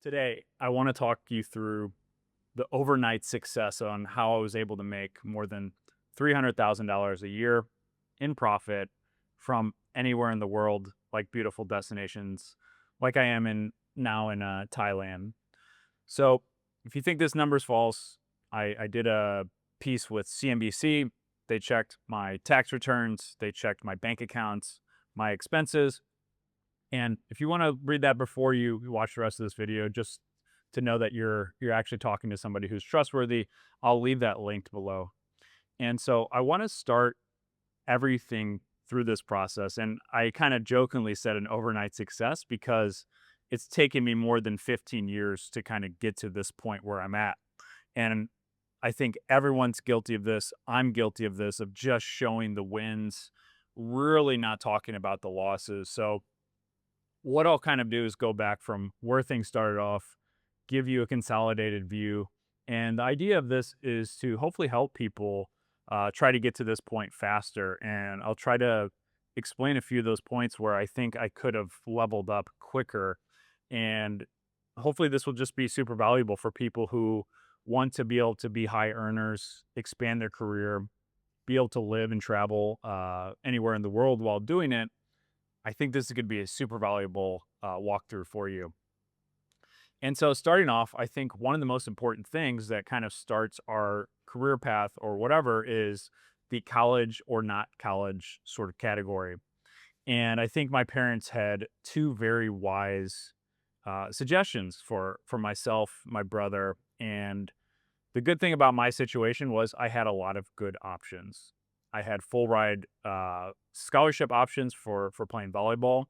Today, I want to talk you through the overnight success on how I was able to make more than $300,000 a year in profit from anywhere in the world, like beautiful destinations, like I am in now in Thailand. So, if you think this number's false, I did a piece with CNBC. They checked my tax returns, they checked my bank accounts, my expenses, and if you want to read that before you watch the rest of this video, just to know that you're actually talking to somebody who's trustworthy, I'll leave that linked below. And so I want to start everything through this process. And I kind of jokingly said an overnight success because it's taken me more than 15 years to kind of get to this point where I'm at. And I think everyone's guilty of this. I'm guilty of this, of just showing the wins, really not talking about the losses. So what I'll kind of do is go back from where things started off, give you a consolidated view. And the idea of this is to hopefully help people try to get to this point faster. And I'll try to explain a few of those points where I think I could have leveled up quicker. And hopefully, this will just be super valuable for people who want to be able to be high earners, expand their career, be able to live and travel anywhere in the world while doing it. I think this is going to be a super valuable walkthrough for you. And so, starting off, I think one of the most important things that kind of starts our career path or whatever is the college or not college sort of category. And I think my parents had two very wise suggestions for myself, my brother, and the good thing about my situation was I had a lot of good options. I had full ride scholarship options for playing volleyball.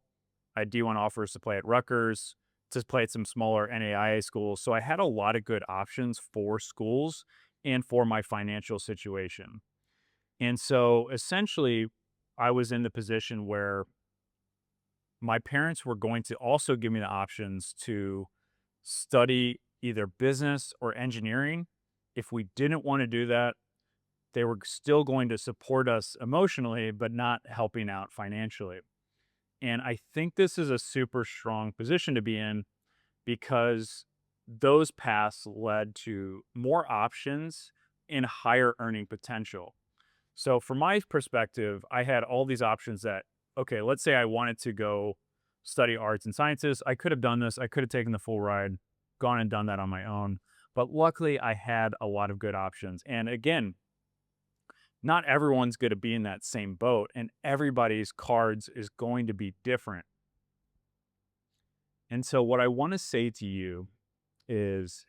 I had D1 offers to play at Rutgers, to play at some smaller NAIA schools. So I had a lot of good options for schools and for my financial situation. And so essentially, I was in the position where my parents were going to also give me the options to study either business or engineering. If we didn't want to do that, they were still going to support us emotionally, but not helping out financially. And I think this is a super strong position to be in because those paths led to more options and higher earning potential. So, from my perspective, I had all these options that, okay, let's say I wanted to go study arts and sciences. I could have done this. I could have taken the full ride, gone and done that on my own. But luckily, I had a lot of good options. And again, not everyone's going to be in that same boat, and everybody's cards is going to be different. And so, what I want to say to you is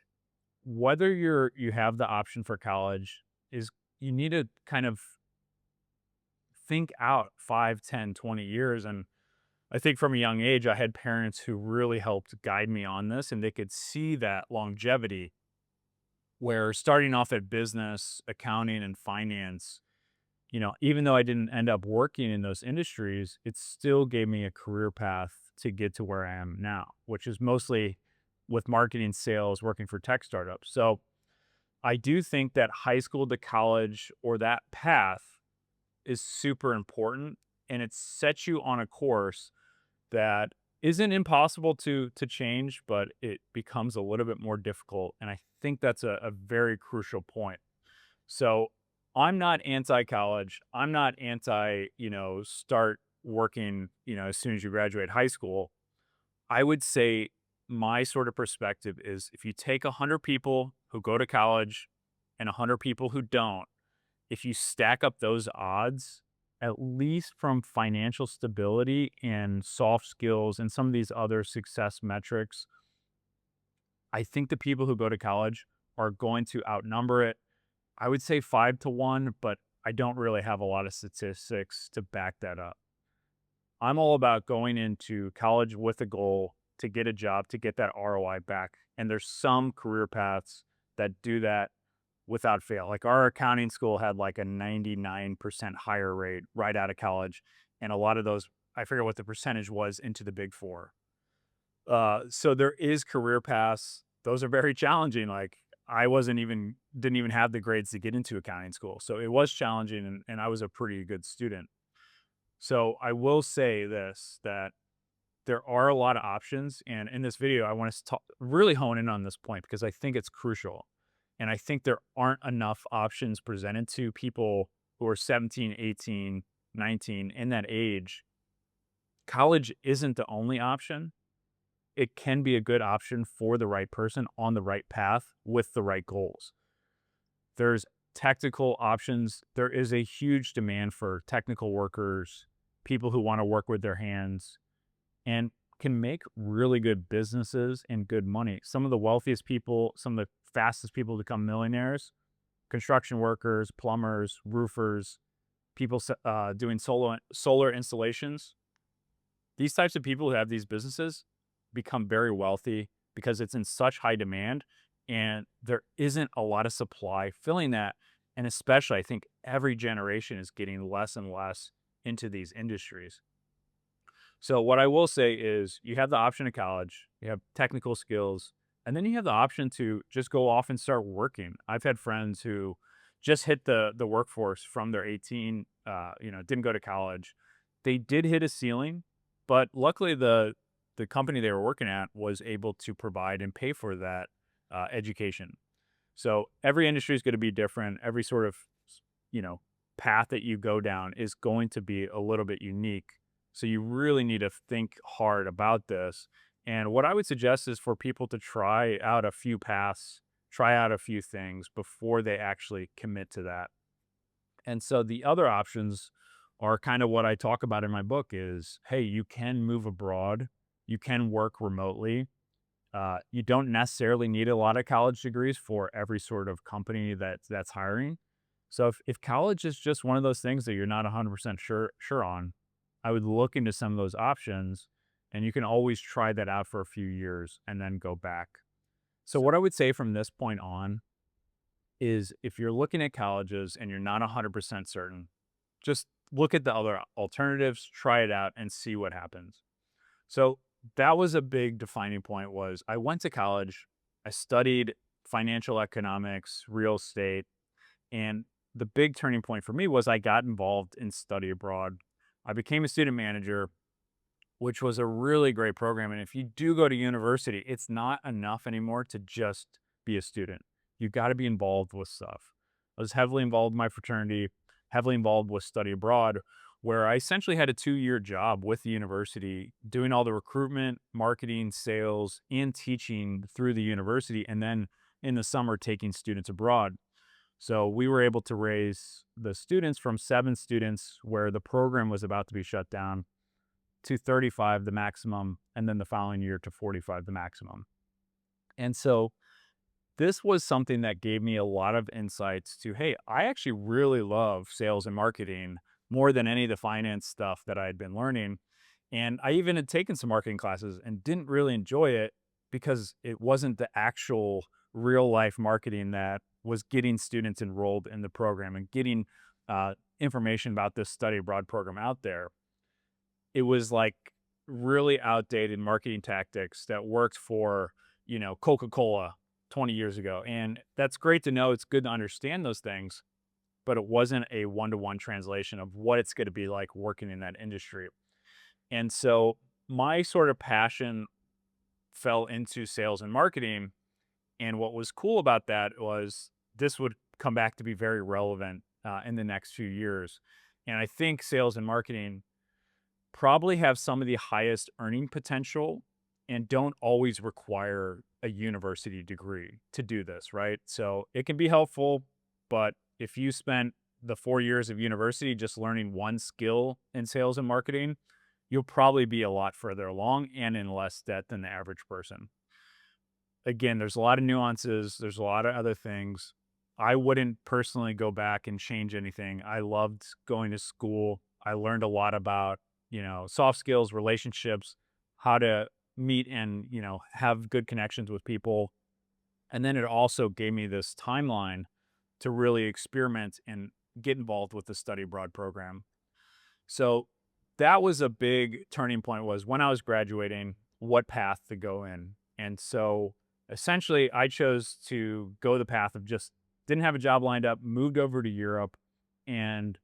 whether you have the option for college, is you need to kind of think out 5, 10, 20 years. And I think from a young age, I had parents who really helped guide me on this, and they could see that longevity where starting off at business, accounting, and finance, even though I didn't end up working in those industries, it still gave me a career path to get to where I am now, which is mostly with marketing, sales, working for tech startups. So I do think that high school to college or that path is super important, and it sets you on a course that isn't impossible to change, but it becomes a little bit more difficult. And I think that's a very crucial point. So I'm not anti-college. I'm not anti, start working, as soon as you graduate high school. I would say my sort of perspective is if you take 100 people who go to college and 100 people who don't, if you stack up those odds, at least from financial stability and soft skills and some of these other success metrics, I think the people who go to college are going to outnumber it. I would say 5 to 1, but I don't really have a lot of statistics to back that up. I'm all about going into college with a goal to get a job, to get that ROI back. And there's some career paths that do that without fail. Like our accounting school had like a 99% higher rate right out of college. And a lot of those, I forget what the percentage was into the big four. So there is career paths. Those are very challenging. Like I didn't even have the grades to get into accounting school. So it was challenging, and I was a pretty good student. So I will say this, that there are a lot of options. And in this video, I want to really hone in on this point because I think it's crucial. And I think there aren't enough options presented to people who are 17, 18, 19 in that age. College isn't the only option. It can be a good option for the right person on the right path with the right goals. There's technical options. There is a huge demand for technical workers, people who want to work with their hands and can make really good businesses and good money. Some of the wealthiest people, some of the fastest people to become millionaires, construction workers, plumbers, roofers, people doing solar installations. These types of people who have these businesses become very wealthy because it's in such high demand and there isn't a lot of supply filling that. And especially, I think every generation is getting less and less into these industries. So, what I will say is you have the option of college, you have technical skills, and then you have the option to just go off and start working. I've had friends who just hit the workforce from their 18, didn't go to college. They did hit a ceiling, but luckily the company they were working at was able to provide and pay for that education. So every industry is going to be different. Every sort of, you know, path that you go down is going to be a little bit unique. So you really need to think hard about this. And what I would suggest is for people to try out a few paths, try out a few things before they actually commit to that. And so the other options are kind of what I talk about in my book is, hey, you can move abroad, you can work remotely. You don't necessarily need a lot of college degrees for every sort of company that's hiring. So if college is just one of those things that you're not 100% sure on, I would look into some of those options, and you can always try that out for a few years and then go back. So what I would say from this point on is if you're looking at colleges and you're not 100% certain, just look at the other alternatives, try it out, and see what happens. So that was a big defining point was I went to college, I studied financial economics, real estate, and the big turning point for me was I got involved in study abroad. I became a student manager, which was a really great program. And if you do go to university, it's not enough anymore to just be a student. You got to be involved with stuff. I was heavily involved in my fraternity, heavily involved with study abroad, where I essentially had a 2-year job with the university doing all the recruitment, marketing, sales, and teaching through the university. And then in the summer, taking students abroad. So we were able to raise the students from 7 students where the program was about to be shut down to 35, the maximum, and then the following year to 45, the maximum. And so this was something that gave me a lot of insights to, hey, I actually really love sales and marketing more than any of the finance stuff that I had been learning. And I even had taken some marketing classes and didn't really enjoy it because it wasn't the actual real life marketing that was getting students enrolled in the program and getting information about this study abroad program out there. It was like really outdated marketing tactics that worked for, Coca-Cola 20 years ago. And that's great to know. It's good to understand those things, but it wasn't a one-to-one translation of what it's going to be like working in that industry. And so my sort of passion fell into sales and marketing. And what was cool about that was this would come back to be very relevant in the next few years. And I think sales and marketing probably have some of the highest earning potential and don't always require a university degree to do this, right? So it can be helpful, but if you spent the 4 years of university just learning one skill in sales and marketing, you'll probably be a lot further along and in less debt than the average person. Again, there's a lot of nuances, there's a lot of other things. I wouldn't personally go back and change anything. I loved going to school. I learned a lot about, soft skills, relationships, how to meet and, have good connections with people. And then it also gave me this timeline to really experiment and get involved with the study abroad program. So that was a big turning point was when I was graduating, what path to go in. And so essentially I chose to go the path of just didn't have a job lined up, moved over to Europe. And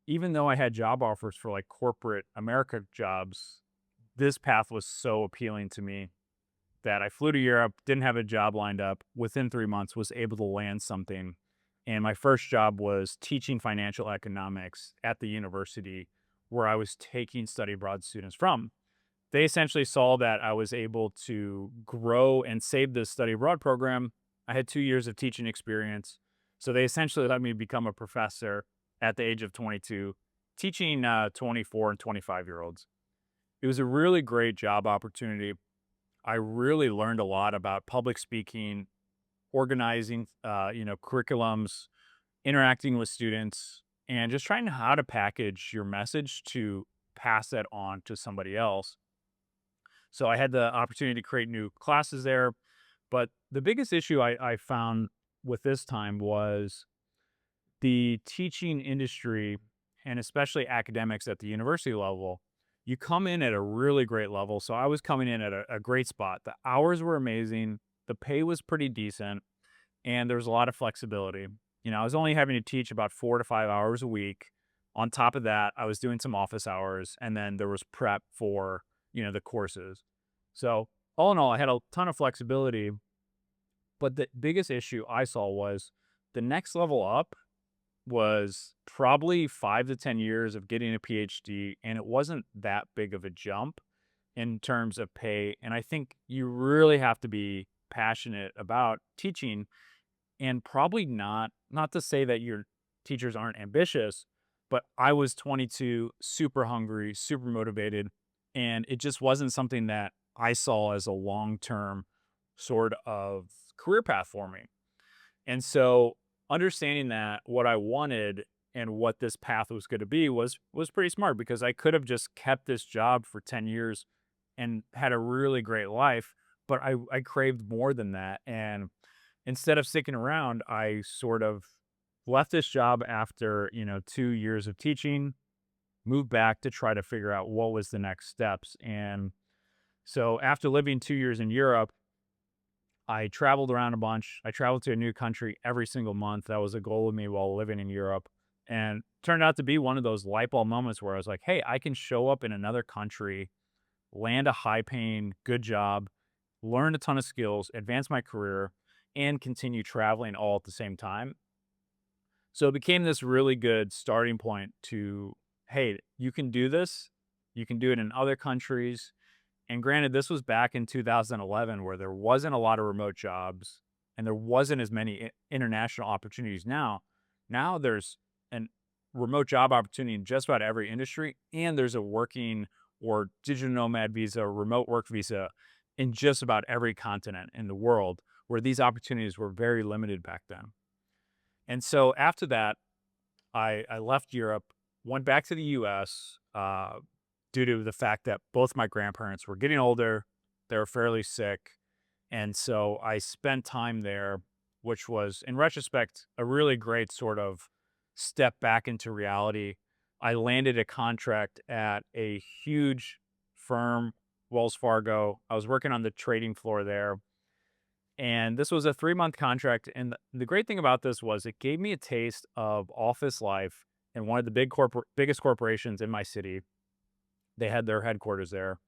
even though I had job offers for like corporate America jobs, this path was so appealing to me that I flew to Europe, didn't have a job lined up. Within 3 months, was able to land something. And my first job was teaching financial economics at the university where I was taking study abroad students from. They essentially saw that I was able to grow and save this study abroad program. I had 2 years of teaching experience. So they essentially let me become a professor at the age of 22, teaching 24 and 25-year-olds. It was a really great job opportunity. I really learned a lot about public speaking, organizing, curriculums, interacting with students, and just trying how to package your message to pass that on to somebody else. So I had the opportunity to create new classes there. But the biggest issue I found with this time was the teaching industry, and especially academics at the university level. You come in at a really great level. So I was coming in at a great spot. The hours were amazing. The pay was pretty decent, and there was a lot of flexibility. I was only having to teach about 4 to 5 hours a week. On top of that, I was doing some office hours, and then there was prep for, the courses. So all in all, I had a ton of flexibility. But the biggest issue I saw was the next level up was probably 5 to 10 years of getting a PhD, and it wasn't that big of a jump in terms of pay. And I think you really have to be passionate about teaching, and probably not to say that your teachers aren't ambitious, but I was 22, super hungry, super motivated, and it just wasn't something that I saw as a long-term sort of career path for me. And so understanding that what I wanted and what this path was going to be was pretty smart, because I could have just kept this job for 10 years and had a really great life, but I craved more than that. And instead of sticking around, I sort of left this job after, 2 years of teaching, moved back to try to figure out what was the next steps. And so after living 2 years in Europe, I traveled around a bunch. I traveled to a new country every single month. That was a goal of me while living in Europe. And turned out to be one of those light bulb moments where I was like, hey, I can show up in another country, land a high paying, good job, learn a ton of skills, advance my career, and continue traveling all at the same time. So it became this really good starting point to, hey, you can do this. You can do it in other countries. And granted, this was back in 2011 where there wasn't a lot of remote jobs and there wasn't as many international opportunities now. Now there's an remote job opportunity in just about every industry, and there's a working or digital nomad visa, remote work visa in just about every continent in the world, where these opportunities were very limited back then. And so after that, I left Europe, went back to the US, due to the fact that both my grandparents were getting older. They were fairly sick. And so I spent time there, which was, in retrospect, a really great sort of step back into reality. I landed a contract at a huge firm, Wells Fargo. I was working on the trading floor there. And this was a 3-month contract. And the great thing about this was it gave me a taste of office life in one of the biggest corporations in my city. They had their headquarters there.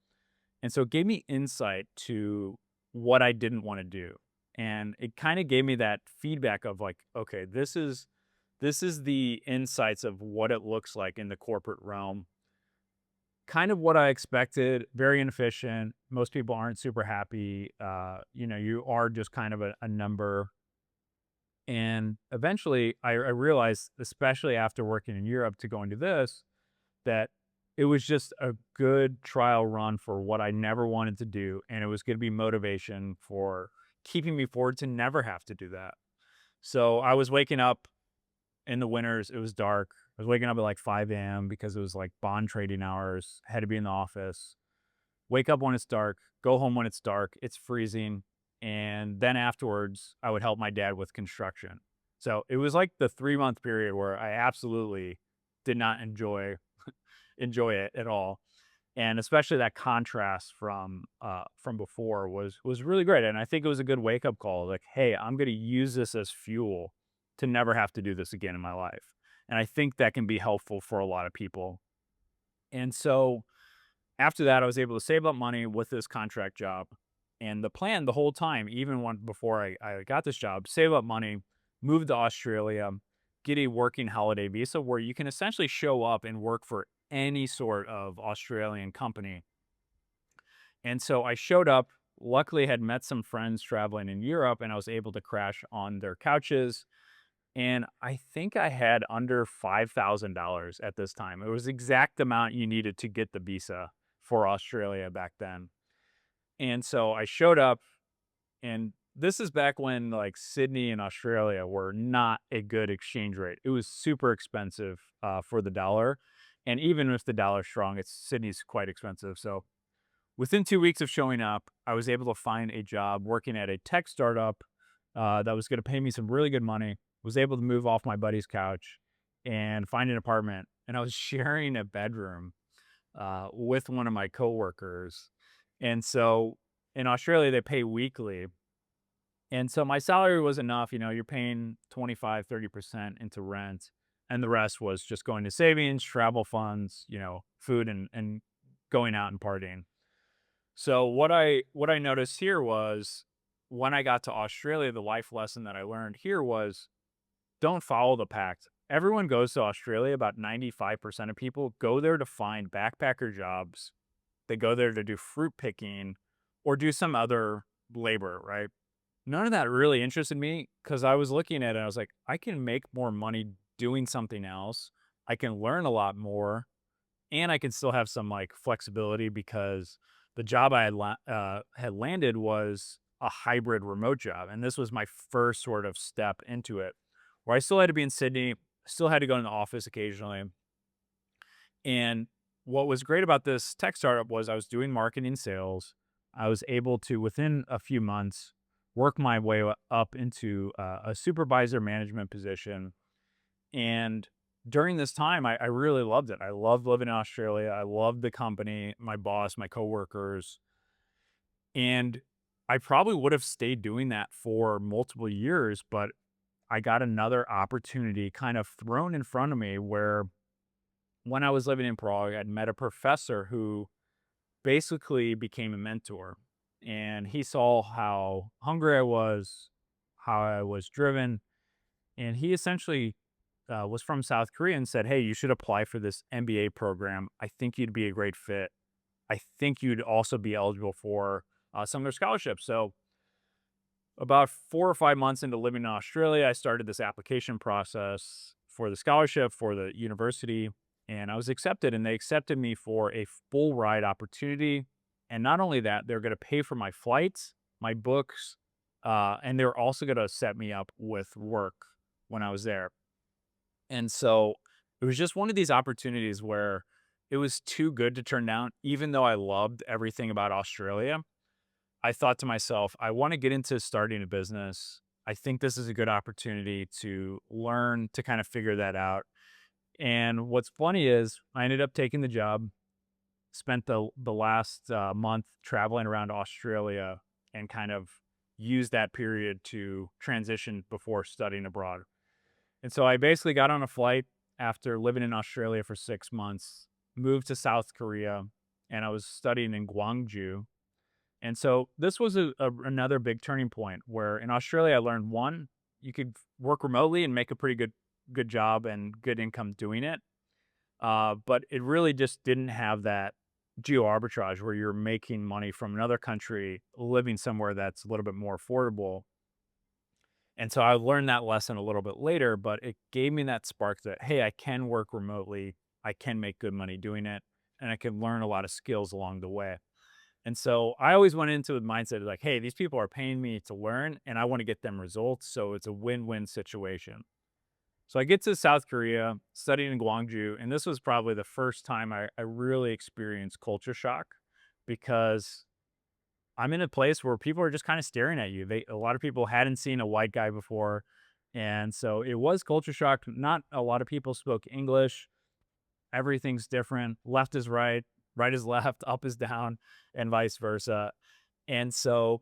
And so it gave me insight to what I didn't want to do. And it kind of gave me that feedback of like, okay, this is the insights of what it looks like in the corporate realm. Kind of what I expected, very inefficient. Most people aren't super happy. You are just kind of a number. And eventually I realized, especially after working in Europe to go into this, that it was just a good trial run for what I never wanted to do, and it was gonna be motivation for keeping me forward to never have to do that. So, I was waking up in the winters, it was dark. I was waking up at, like, 5 AM because it was, like, bond trading hours, had to be in the office. Wake up when it's dark, go home when it's dark, it's freezing, and then afterwards, I would help my dad with construction. So, it was like the 3-month period where I absolutely did not enjoy it at all. And especially that contrast from before was really great. And I think it was a good wake up call. Like, hey, I'm going to use this as fuel to never have to do this again in my life. And I think that can be helpful for a lot of people. And so After that, I was able to save up money with this contract job. And the plan the whole time, even when before I got this job, save up money, move to Australia, get a working holiday visa where you can essentially show up and work for any sort of Australian company. And so I showed up, luckily had met some friends traveling in Europe, and I was able to crash on their couches. And I think I had under $5,000 at this time. It was the exact amount you needed to get the visa for Australia back then. And so I showed up, and this is back when like Sydney and Australia were not a good exchange rate. It was super expensive for the dollar. And even if the dollar's strong, Sydney's quite expensive. So within 2 weeks of showing up, I was able to find a job working at a tech startup that was going to pay me some really good money. Was able to move off my buddy's couch and find an apartment. And I was sharing a bedroom with one of my coworkers. And so in Australia, they pay weekly. And so my salary was enough. You're paying 25, 30% into rent. And the rest was just going to savings, travel funds, food and going out and partying. So what I noticed here was when I got to Australia, the life lesson that I learned here was don't follow the pack. Everyone goes to Australia. About 95% of people go there to find backpacker jobs. They go there to do fruit picking or do some other labor, right? None of that really interested me because I was looking at it. I was like, I can make more money doing something else. I can learn a lot more and I can still have some like flexibility because the job I had landed was a hybrid remote job, and this was my first sort of step into it, where I still had to be in Sydney, still had to go in the office occasionally. And what was great about this tech startup was I was doing marketing sales. I was able to within a few months work my way up into a supervisor management position, and during this time, I really loved it. I loved living in Australia. I loved the company, my boss, my coworkers. And I probably would have stayed doing that for multiple years, but I got another opportunity kind of thrown in front of me where when I was living in Prague, I'd met a professor who basically became a mentor. And he saw how hungry I was, how I was driven. And he essentially was from South Korea and said, "Hey, you should apply for this MBA program. I think you'd be a great fit. I think you'd also be eligible for some of their scholarships." So, about 4 or 5 months into living in Australia, I started this application process for the scholarship for the university, and I was accepted. And they accepted me for a full ride opportunity. And not only that, they're going to pay for my flights, my books, and they're also going to set me up with work when I was there. And so it was just one of these opportunities where it was too good to turn down. Even though I loved everything about Australia, I thought to myself, I want to get into starting a business. I think this is a good opportunity to learn to kind of figure that out. And what's funny is I ended up taking the job, spent the last month traveling around Australia and kind of used that period to transition before studying abroad. And so I basically got on a flight after living in Australia for 6 months, moved to South Korea, and I was studying in Gwangju. And so this was another big turning point where in Australia I learned one, you could work remotely and make a pretty good job and good income doing it. But it really just didn't have that geo arbitrage where you're making money from another country, living somewhere that's a little bit more affordable. And so I learned that lesson a little bit later, but it gave me that spark that, hey, I can work remotely. I can make good money doing it, and I can learn a lot of skills along the way. And so I always went into the mindset of like, hey, these people are paying me to learn and I want to get them results. So it's a win-win situation. So I get to South Korea, studying in Gwangju, and this was probably the first time I really experienced culture shock because I'm in a place where people are just kind of staring at you. A lot of people hadn't seen a white guy before. And so it was culture shock. Not a lot of people spoke English. Everything's different. Left is right, right is left, up is down, and vice versa. And so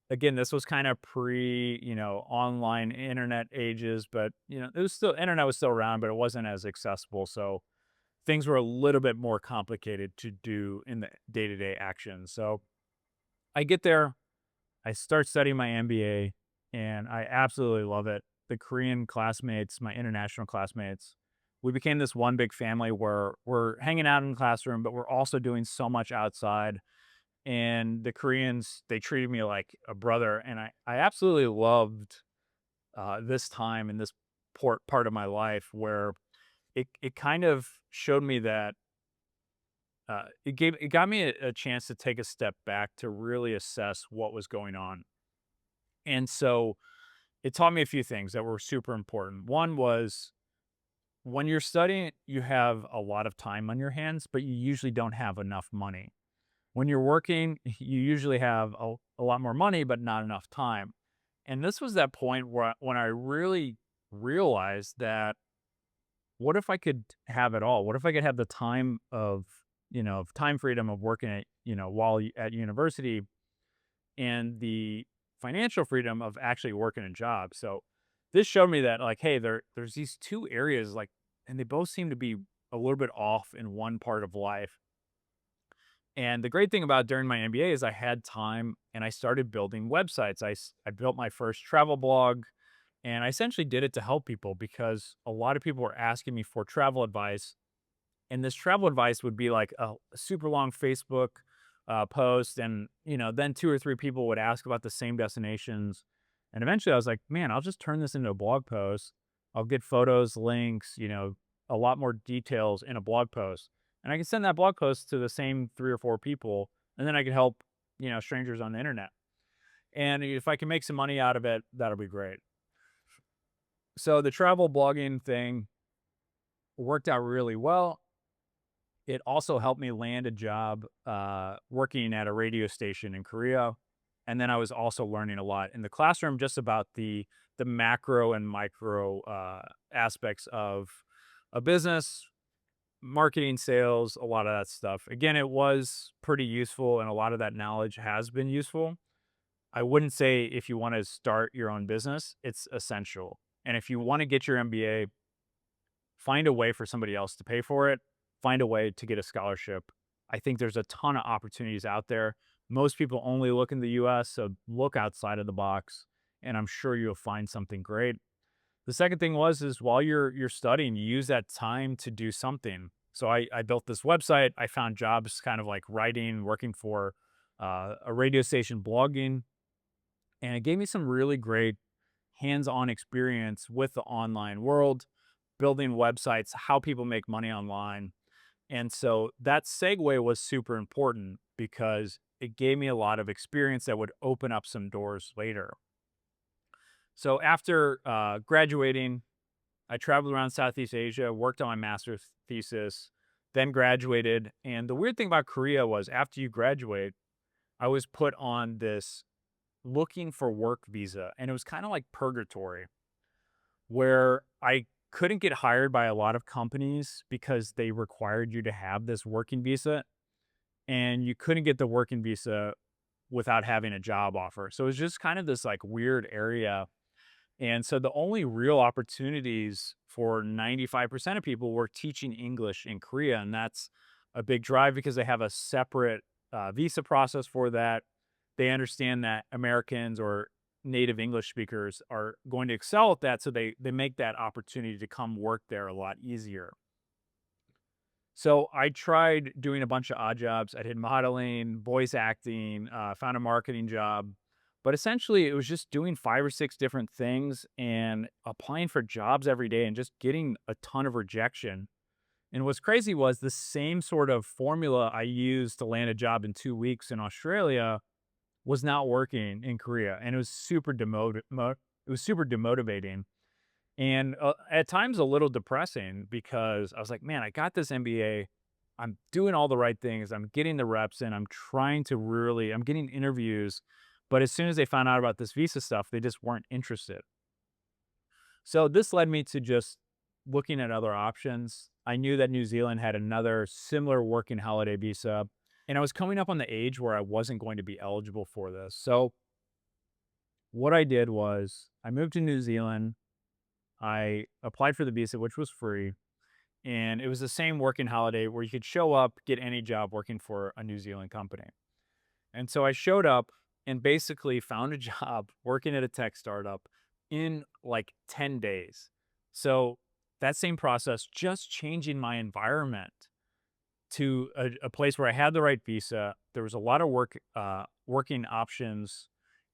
again, this was kind of pre, online internet ages, but it was still internet was still around, but it wasn't as accessible. So things were a little bit more complicated to do in the day-to-day action. So I get there, I start studying my MBA, and I absolutely love it. The Korean classmates, my international classmates, we became this one big family where we're hanging out in the classroom, but we're also doing so much outside. And the Koreans, they treated me like a brother, and I absolutely loved this time in this part of my life where it kind of showed me that it got me a chance to take a step back to really assess what was going on. And so it taught me a few things that were super important. One was when you're studying, you have a lot of time on your hands, but you usually don't have enough money. When you're working, you usually have a lot more money, but not enough time. And this was that point where when I really realized that what if I could have it all? What if I could have the time of, time freedom of working at, while at university, and the financial freedom of actually working a job. So this showed me that, like, hey, there's these two areas, like, and they both seem to be a little bit off in one part of life. And the great thing about during my MBA is I had time and I started building websites. I built my first travel blog, and I essentially did it to help people because a lot of people were asking me for travel advice, and this travel advice would be like a super long Facebook post, and then two or three people would ask about the same destinations, and eventually I was like, man, I'll just turn this into a blog post. I'll get photos, links, a lot more details in a blog post, and I can send that blog post to the same three or four people, and then I can help strangers on the internet. And if I can make some money out of it, that'll be great. So the travel blogging thing worked out really well. It also helped me land a job working at a radio station in Korea. And then I was also learning a lot in the classroom just about the macro and micro aspects of a business, marketing, sales, a lot of that stuff. Again, it was pretty useful, and a lot of that knowledge has been useful. I wouldn't say if you want to start your own business, it's essential. And if you want to get your MBA, find a way for somebody else to pay for it, find a way to get a scholarship. I think there's a ton of opportunities out there. Most people only look in the US, so look outside of the box, and I'm sure you'll find something great. The second thing is while you're studying, you use that time to do something. So I built this website. I found jobs kind of like writing, working for a radio station, blogging, and it gave me some really great hands-on experience with the online world, building websites, how people make money online. And so that segue was super important because it gave me a lot of experience that would open up some doors later. So after graduating, I traveled around Southeast Asia, worked on my master's thesis, then graduated. And the weird thing about Korea was after you graduate, I was put on this looking for work visa. And it was kind of like purgatory, where I couldn't get hired by a lot of companies because they required you to have this working visa, and you couldn't get the working visa without having a job offer. So it was just kind of this like weird area. And so the only real opportunities for 95% of people were teaching English in Korea. And that's a big drive because they have a separate visa process for that. They understand that Americans or native English speakers are going to excel at that. So they make that opportunity to come work there a lot easier. So I tried doing a bunch of odd jobs. I did modeling, voice acting, found a marketing job. But essentially, it was just doing 5 or 6 different things and applying for jobs every day and just getting a ton of rejection. And what's crazy was the same sort of formula I used to land a job in 2 weeks in Australia was not working in Korea, and it was it was super demotivating, and at times a little depressing because I was like, man, I got this MBA. I'm doing all the right things. I'm getting the reps in. I'm getting interviews. But as soon as they found out about this visa stuff, they just weren't interested. So this led me to just looking at other options. I knew that New Zealand had another similar working holiday visa, and I was coming up on the age where I wasn't going to be eligible for this. So what I did was I moved to New Zealand. I applied for the visa, which was free. And it was the same working holiday where you could show up, get any job working for a New Zealand company. And so I showed up and basically found a job working at a tech startup in like 10 days. So that same process, just changing my environment to a place where I had the right visa. There was a lot of working options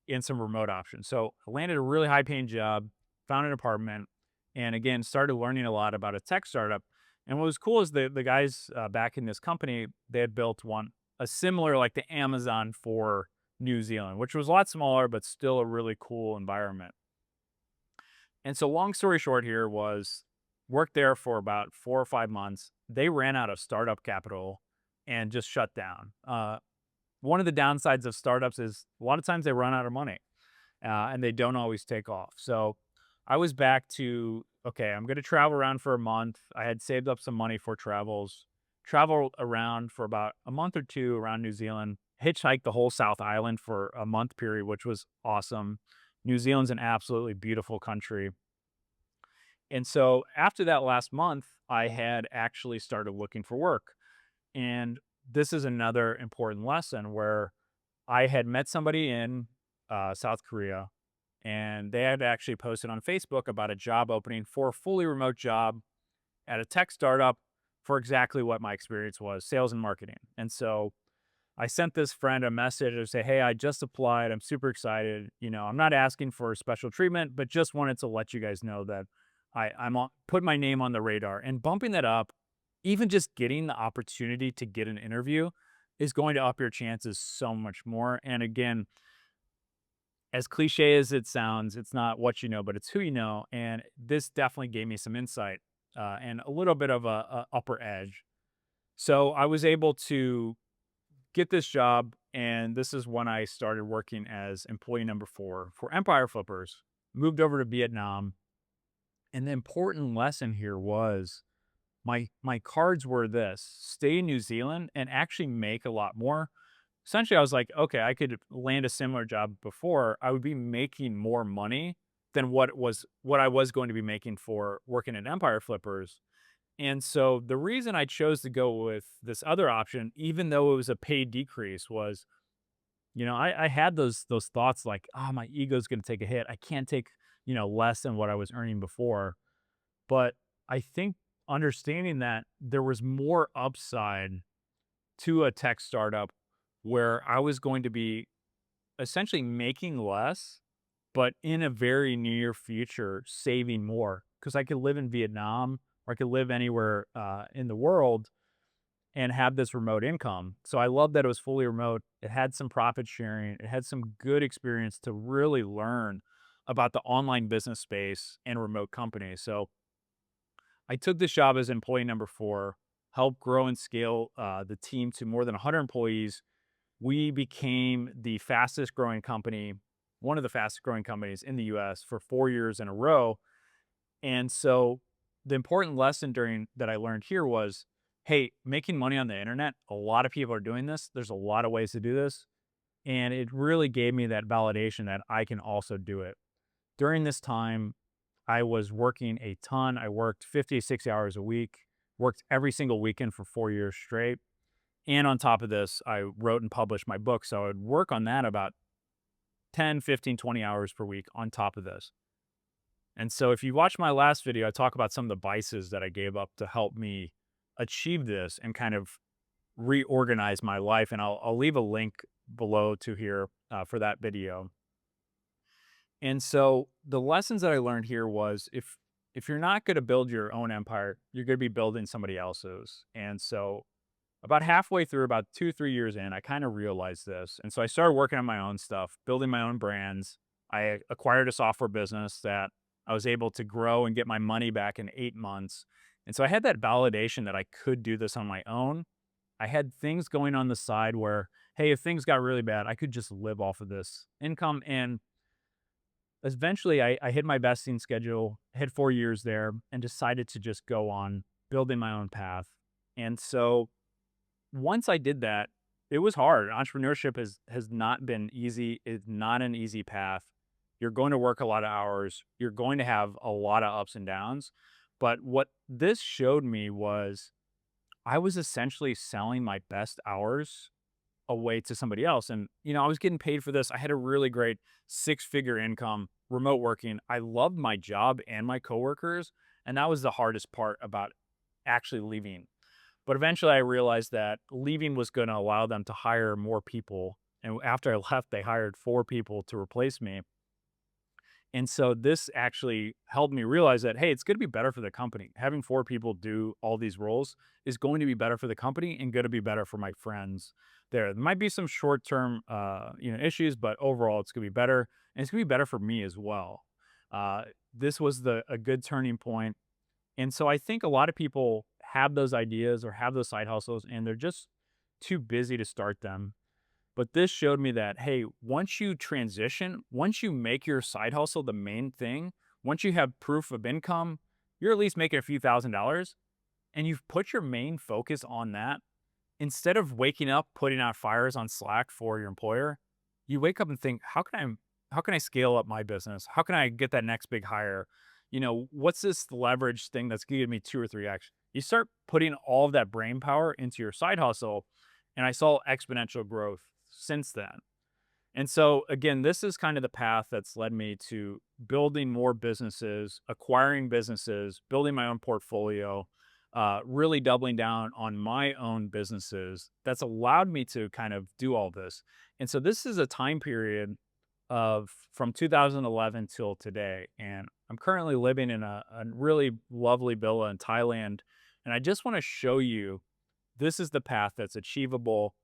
and some remote options. So I landed a really high paying job, found an apartment, and again, started learning a lot about a tech startup. And what was cool is the guys back in this company, they had built a similar like the Amazon for New Zealand, which was a lot smaller, but still a really cool environment. And so long story short here was worked there for about 4 or 5 months. They ran out of startup capital and just shut down. One of the downsides of startups is a lot of times they run out of money and they don't always take off. So I was back to, okay, I'm going to travel around for a month. I had saved up some money for travels, travel around for about a month or two around New Zealand, hitchhiked the whole South Island for a month period, which was awesome. New Zealand's an absolutely beautiful country. And so after that last month, I had actually started looking for work. And this is another important lesson where I had met somebody in South Korea, and they had actually posted on Facebook about a job opening for a fully remote job at a tech startup for exactly what my experience was, sales and marketing. And so I sent this friend a message to say, "Hey, I just applied. I'm super excited. I'm not asking for special treatment, but just wanted to let you guys know that put my name on the radar." And bumping that up, even just getting the opportunity to get an interview is going to up your chances so much more. And again, as cliche as it sounds, it's not what you know, but it's who you know. And this definitely gave me some insight and a little bit of a upper edge. So I was able to get this job, and this is when I started working as employee number 4 for Empire Flippers. Moved over to Vietnam, and the important lesson here was my cards were this: stay in New Zealand and actually make a lot more. Essentially, I was like, okay, I could land a similar job before. I would be making more money than what I was going to be making for working at Empire Flippers. And so the reason I chose to go with this other option, even though it was a paid decrease, was, I had those thoughts like, oh, my ego's gonna take a hit. I can't take, less than what I was earning before. But I think understanding that there was more upside to a tech startup where I was going to be essentially making less, but in a very near future, saving more because I could live in Vietnam or I could live anywhere in the world and have this remote income. So I love that it was fully remote. It had some profit sharing. It had some good experience to really learn about the online business space and remote companies. So I took this job as employee number 4, helped grow and scale the team to more than 100 employees. We became the fastest growing company, one of the fastest growing companies in the US for 4 years in a row. And so the important lesson during that I learned here was, hey, making money on the internet, a lot of people are doing this. There's a lot of ways to do this. And it really gave me that validation that I can also do it. During this time, I was working a ton. I worked 50 to 60 hours a week, worked every single weekend for 4 years straight. And on top of this, I wrote and published my book. So I would work on that about 10, 15, 20 hours per week on top of this. And so if you watch my last video, I talk about some of the vices that I gave up to help me achieve this and kind of reorganize my life. And I'll leave a link below to here for that video. And so the lessons that I learned here was if you're not going to build your own empire, you're going to be building somebody else's. And so about halfway through, about 2, 3 years in, I kind of realized this. And so I started working on my own stuff, building my own brands. I acquired a software business that I was able to grow and get my money back in 8 months. And so I had that validation that I could do this on my own. I had things going on the side where, hey, if things got really bad, I could just live off of this income. And eventually I hit my vesting schedule, hit 4 years there, and decided to just go on building my own path. And so once I did that, it was hard. Entrepreneurship has not been easy. It's not an easy path. You're going to work a lot of hours. You're going to have a lot of ups and downs. But what this showed me was I was essentially selling my best hours away to somebody else. And, I was getting paid for this. I had a really great six-figure income, remote working. I loved my job and my coworkers. And that was the hardest part about actually leaving. But eventually I realized that leaving was going to allow them to hire more people. And after I left, they hired 4 people to replace me. And so this actually helped me realize that, hey, it's going to be better for the company. Having 4 people do all these roles is going to be better for the company and going to be better for my friends there. There might be some short-term, issues, but overall it's going to be better. And it's going to be better for me as well. This was a good turning point. And so I think a lot of people have those ideas or have those side hustles and they're just too busy to start them. But this showed me that, hey, once you transition, once you make your side hustle the main thing, once you have proof of income, you're at least making a few $1,000s and you've put your main focus on that. Instead of waking up, putting out fires on Slack for your employer, you wake up and think, how can I scale up my business? How can I get that next big hire? What's this leverage thing that's giving me 2 or 3x? You start putting all of that brain power into your side hustle, and I saw exponential growth since then. And so, again, this is kind of the path that's led me to building more businesses, acquiring businesses, building my own portfolio, really doubling down on my own businesses. That's allowed me to kind of do all this. And so, this is a time period of from 2011 till today. And I'm currently living in a really lovely villa in Thailand. And I just want to show you this is the path that's achievable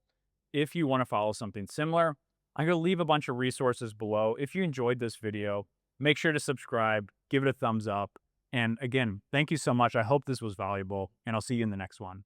if you want to follow something similar. I'm going to leave a bunch of resources below. If you enjoyed this video, make sure to subscribe, give it a thumbs up. And again, thank you so much. I hope this was valuable, and I'll see you in the next one.